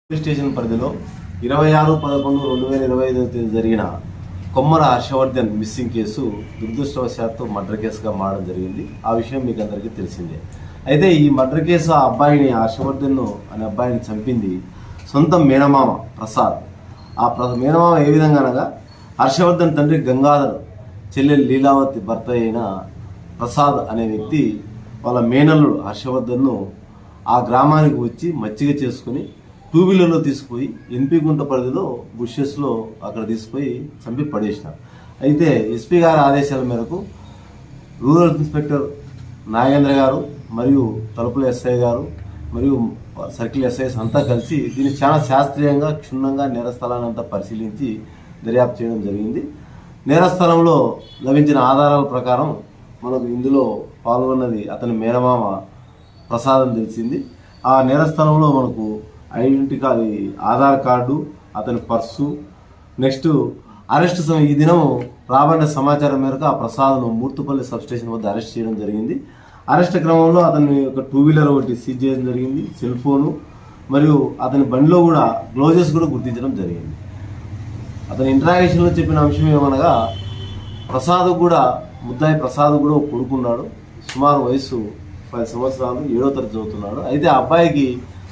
Station పరిధిలో 26/11/2025 జరిగిన Kommara Harshavardhan missing case దురదృష్టవశాత్తు మర్డర్ కేసుగా మారడం జరిగింది. ఆ విషయం మీకు అందరికీ తెలిసిందే. అయితే ఈ మర్డర్ కేసు ఆ అబ్బాయిని హర్షవర్ధన్ అనే అబ్బాయిని చంపింది సొంత మేనమామ ప్రసాద్. ఆ మేనమామ ఏ విధంగా అనగా హర్షవర్ధన్ తండ్రి గంగాధర్ చెల్లెలు లీలావతి భర్త అయిన ప్రసాద్ అనే వ్యక్తి వాళ్ళ మేనల్లుడు హర్షవర్ధన్ను ఆ గ్రామానికి వచ్చి మచ్చిగ చేసుకుని 2 వీలర్లో తీసుకుపోయి ఎన్పి గుంట పరిధిలో బుషెస్లో అక్కడ తీసుకుపోయి చంపి పడేసినారు. అయితే ఎస్పీ గారి ఆదేశాల మేరకు రూరల్ ఇన్స్పెక్టర్ నాగేంద్ర గారు మరియు తలుపుల ఎస్ఐ గారు మరియు సర్కిల్ ఎస్ఐస్ అంతా కలిసి దీన్ని చాలా శాస్త్రీయంగా క్షుణ్ణంగా నేరస్థలాన్ని అంతా పరిశీలించి దర్యాప్తు చేయడం జరిగింది. నేరస్థలంలో లభించిన ఆధారాల ప్రకారం మనకు ఇందులో పాల్గొన్నది అతని మేనమామ ప్రసాద్ అని తెలిసింది. ఆ నేరస్థలంలో మనకు ఐడెంటిటీ కార్డు, ఆధార్ కార్డు, అతని పర్సు, నెక్స్ట్ అరెస్ట్ ఈ దినం రాబడిన సమాచారం మేరకు ఆ ప్రసాద్ను మూర్తుపల్లి సబ్స్టేషన్ వద్ద అరెస్ట్ చేయడం జరిగింది. అరెస్ట్ క్రమంలో అతని ఒక 2 వీలర్ ఒకటి సీజ్ చేయడం జరిగింది, సెల్ ఫోను మరియు అతని బండిలో కూడా గ్లోజెస్ కూడా గుర్తించడం జరిగింది. అతని ఇంటరాగేషన్లో చెప్పిన అంశం ఏమనగా ముద్దాయి ప్రసాద్ కూడా కొడుకున్నాడు. సుమారు వయసు 10 సంవత్సరాలు, 7వ తరగతి చదువుతున్నాడు. అయితే ఆ అబ్బాయికి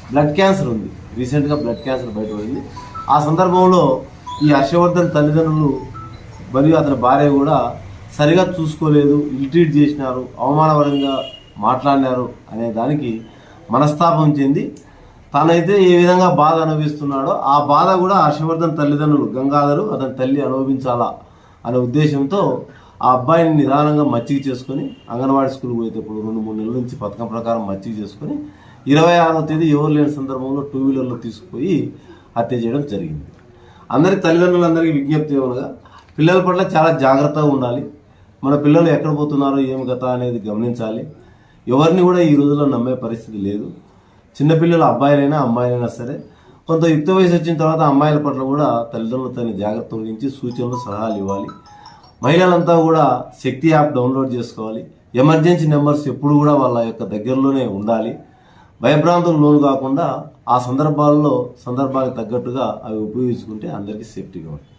బ్లడ్ క్యాన్సర్ ఉంది. రీసెంట్గా బ్లడ్ క్యాన్సర్ బయటపడింది. ఆ సందర్భంలో ఈ హర్షవర్ధన్ తల్లిదండ్రులు మరియు అతని భార్య కూడా సరిగా చూసుకోలేదు, ఇల్ట్రీట్ చేసినారు, అవమానపరంగా మాట్లాడినారు అనే దానికి మనస్తాపం చెంది తానైతే ఏ విధంగా బాధ అనుభవిస్తున్నాడో ఆ బాధ కూడా హర్షవర్ధన్ తల్లిదండ్రులు గంగాధరు అతని తల్లి అనుభవించాలా అనే ఉద్దేశంతో ఆ అబ్బాయిని నిదానంగా మచ్చిక చేసుకొని అంగన్వాడీ స్కూల్కి పోతే ఇప్పుడు 2-3 నెలల నుంచి పథకం ప్రకారం మచ్చిక చేసుకొని 26వ తేదీ ఎవరు లేని సందర్భంలో 2 వీలర్లో తీసుకుపోయి హత్య చేయడం జరిగింది. అందరి తల్లిదండ్రులందరికీ విజ్ఞప్తి ఏమనగా పిల్లల పట్ల చాలా జాగ్రత్తగా ఉండాలి. మన పిల్లలు ఎక్కడ పోతున్నారో ఏమి కథ అనేది గమనించాలి. ఎవరిని కూడా ఈ రోజుల్లో నమ్మే పరిస్థితి లేదు. చిన్నపిల్లలు అబ్బాయిలైనా అమ్మాయిలైనా సరే కొంత యుక్త వయసు వచ్చిన తర్వాత అమ్మాయిల పట్ల కూడా తల్లిదండ్రులు తన జాగ్రత్త వహించి సూచనలు సలహాలు ఇవ్వాలి. మహిళలంతా కూడా శక్తి యాప్ డౌన్లోడ్ చేసుకోవాలి. ఎమర్జెన్సీ నెంబర్స్ ఎప్పుడు కూడా వాళ్ళ యొక్క దగ్గరలోనే ఉండాలి. భయభ్రాంతులకు లోను కాకుండా ఆ సందర్భానికి తగ్గట్టుగా అవి ఉపయోగించుకుంటే అందరికీ సేఫ్టీగా ఉంటుంది.